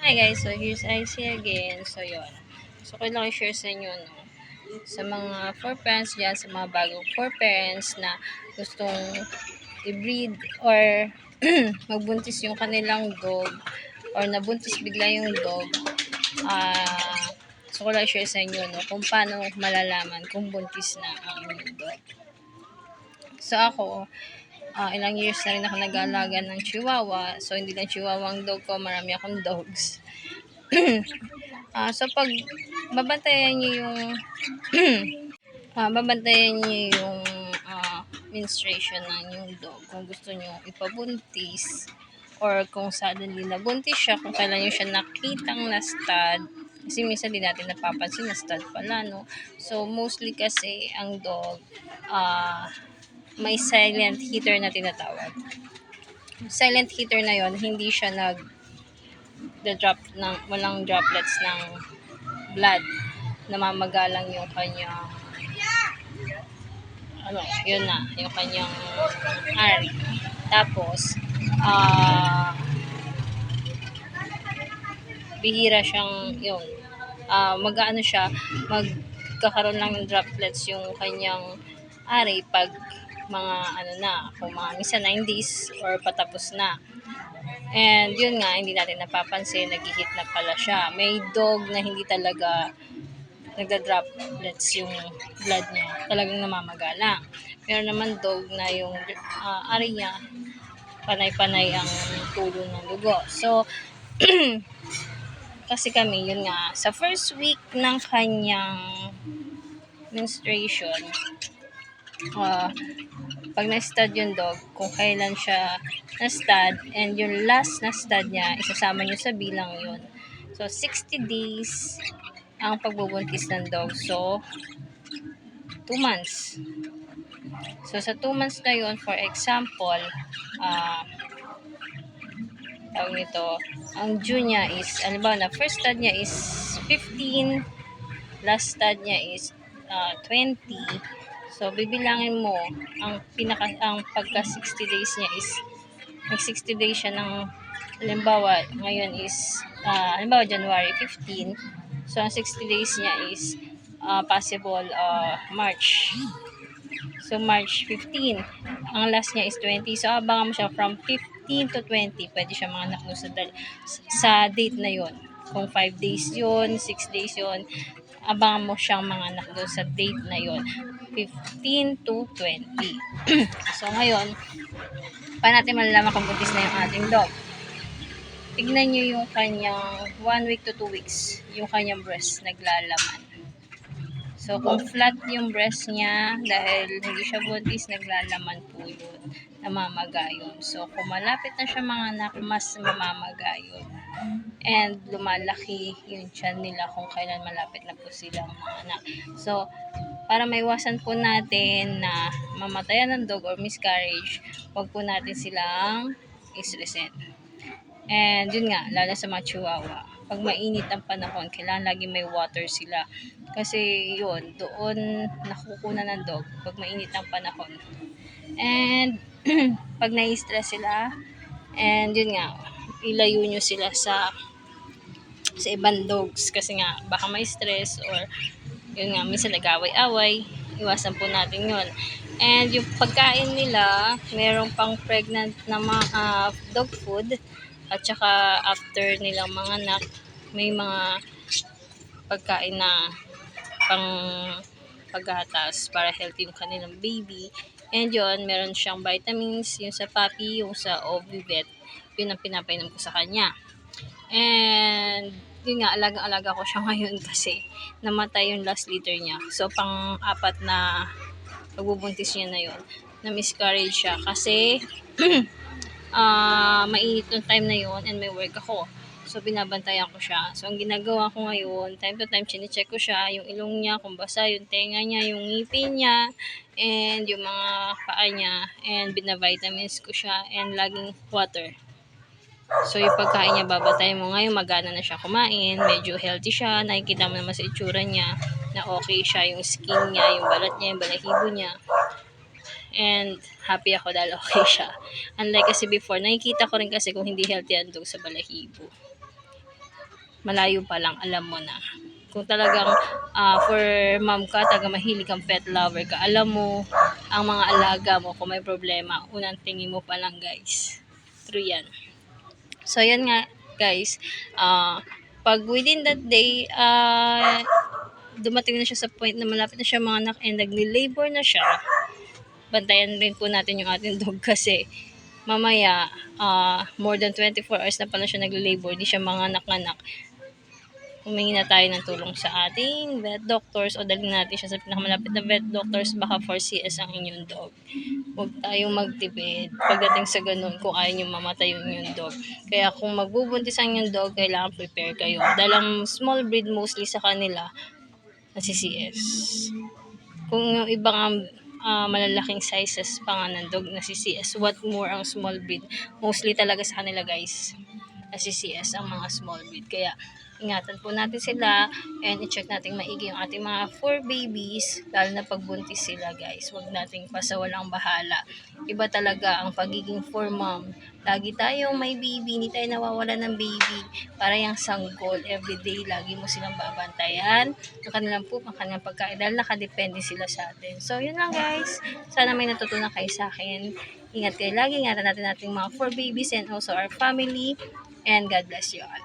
Hi guys, so here's Icy again. So yun. So ko lang i-share sa inyo no. Sa mga for parents dyan, sa mga bagong for parents na gustong i-breed or magbuntis yung kanilang dog or nabuntis bigla yung dog. So ko lang i-share sa inyo no kung paano malalaman kung buntis na ang inyong dog. So ako, ilang years na rin ako nag-aalaga ng chihuahua. So hindi lang chihuahua ang dog ko, marami akong dogs. So pag babantayan niyo yung babantayan niyo yung menstruation ng yung dog kung gusto niyo ipabuntis or kung suddenly nabuntis siya, kung kailan niyo siya nakitang na stud, kasi minsan din natin napapansin na stud pala, no? So mostly kasi ang dog may silent heater na tinatawag. Silent heater na yon, hindi siya drop ng walang droplets ng blood, namamagalang yung kanyang yun na, yung kanyang ari. Tapos bihira siyang yun, mag-ano siya, magkakaroon lang ng droplets yung kanyang ari pag mga kung mga minsan 9 days or patapos na. And yun nga, hindi natin napapansin, nag-hit na pala siya. May dog na hindi talaga nagda-droplets yung blood niya, talagang namamagalang. Meron naman dog na yung ari niya, panay-panay ang tulo ng dugo. So, kasi kami, yun nga, sa first week ng kanyang menstruation, pag na-stud yung dog, kung kailan siya na-stud, and yung last na stud niya, isasama niyo sa bilang yun. So, 60 days ang pagbubuntis ng dog. So, 2 months. So, sa 2 months na yun, for example, tawag nito, ang due niya is, na first stud niya is 15, last stud niya is 20. So, bibilangin mo, ang pagka 60 days niya is, nag 60 days siya ng, ngayon is, January 15. So, ang 60 days niya is, possible, March. So, March 15. Ang last niya is 20. So, abangan mo siya from 15 to 20. Pwede siya mga anak mo sa date na yon. Kung 5 days yon, 6 days yon, abangan mo siyang mga anak doon sa date na yon. 15 to 20. So, ngayon, paano natin malalaman kung buntis na yung ating dog? Tignan nyo yung kanyang 1 week to 2 weeks, yung kanyang breast naglalaman. So, kung flat yung breast niya, dahil hindi siya buntis, naglalaman po yun, namamaga yun. So, kung malapit na siya mga anak, mas mamamaga yun. And lumalaki yung tiyan nila kung kailan malapit na po silang mga anak. So, para maiwasan po natin na mamatayan ng dog or miscarriage, huwag po natin silang is-reset. And yun nga, lalo sa mga chihuahua. Pag mainit ang panahon, kailangan lagi may water sila. Kasi yun, doon nakukunan ng dog pag mainit ang panahon. And pag nai-stress sila, and yun nga, ilayo nyo sila sa ibang dogs kasi nga baka may stress or yun nga, minsan nag-away-away, iwasan po natin yun. And yung pagkain nila, merong pang pregnant na mga dog food, at saka after nilang mga anak, may mga pagkain na pang paggatas para healthy yung kanilang baby. And yun, meron siyang vitamins, yung sa puppy, yung sa Ovivet, yun ang pinapainom ko sa kanya. And yun nga, alaga-alaga ko siya ngayon kasi namatay yung last litter niya. So, pang-apat na pagbubuntis niya na yun, na miscarriage siya kasi mainit yung time na yun and may work ako. So, binabantayan ko siya. So, ang ginagawa ko ngayon, time to time, chinecheck ko siya, yung ilong niya, kung basa, yung tenga niya, yung ngipin niya, and yung mga paa niya, and binavitamins ko siya, and laging water. So, yung pagkain niya, babatayin mo ngayon, magana na siya kumain, medyo healthy siya, nakikita mo naman sa itsura niya, na okay siya, yung skin niya, yung balat niya, yung balahibo niya. And happy ako dahil okay siya. Unlike kasi before, nakikita ko rin kasi kung hindi healthy ang dog sa balahibo. malayo pa lang, alam mo na. Kung talagang for mom ka, talaga mahilig kang pet lover ka, alam mo ang mga alaga mo kung may problema, unang tingin mo pa lang guys. True yan. So, yan nga guys, pag within that day, dumating na siya sa point na malapit na siya manganak and nagli-labor na siya, bantayan rin po natin yung ating dog kasi mamaya, more than 24 hours na pala siya nagli-labor, di siya manganak-anak, humingi na tayo ng tulong sa ating vet doctors o dalhin natin siya sa pinakamalapit na vet doctors, baka 4CS ang inyong dog. Huwag tayong magtipid pagdating sa ganun kung ayaw nyo mamatay yung inyong dog. Kaya kung magbubuntis ang inyong dog, kailangan prepare kayo. Dahil ang small breed mostly sa kanila, nasi-CS. Kung yung ibang malalaking sizes pa nga ng dog nasi-CS, what more ang small breed. Mostly talaga sa kanila guys, nasi-CS ang mga small breed. Kaya ingatan po natin sila and i-check natin maigi yung ating mga fur babies, lalo na pagbuntis sila guys. Huwag nating pasawalang bahala. Iba talaga ang pagiging fur mom. Lagi tayong may baby, hindi tayo nawawala ng baby. Para yung sanggol, everyday, lagi mo silang babantayan. Ang kanilang poop, ang kanilang pagkain, dahil nakadepende sila sa atin. So, yun lang guys. Sana may natutunan kayo sa akin. Ingat kayo lagi. Ingatan natin ating mga fur babies and also our family. And God bless you all.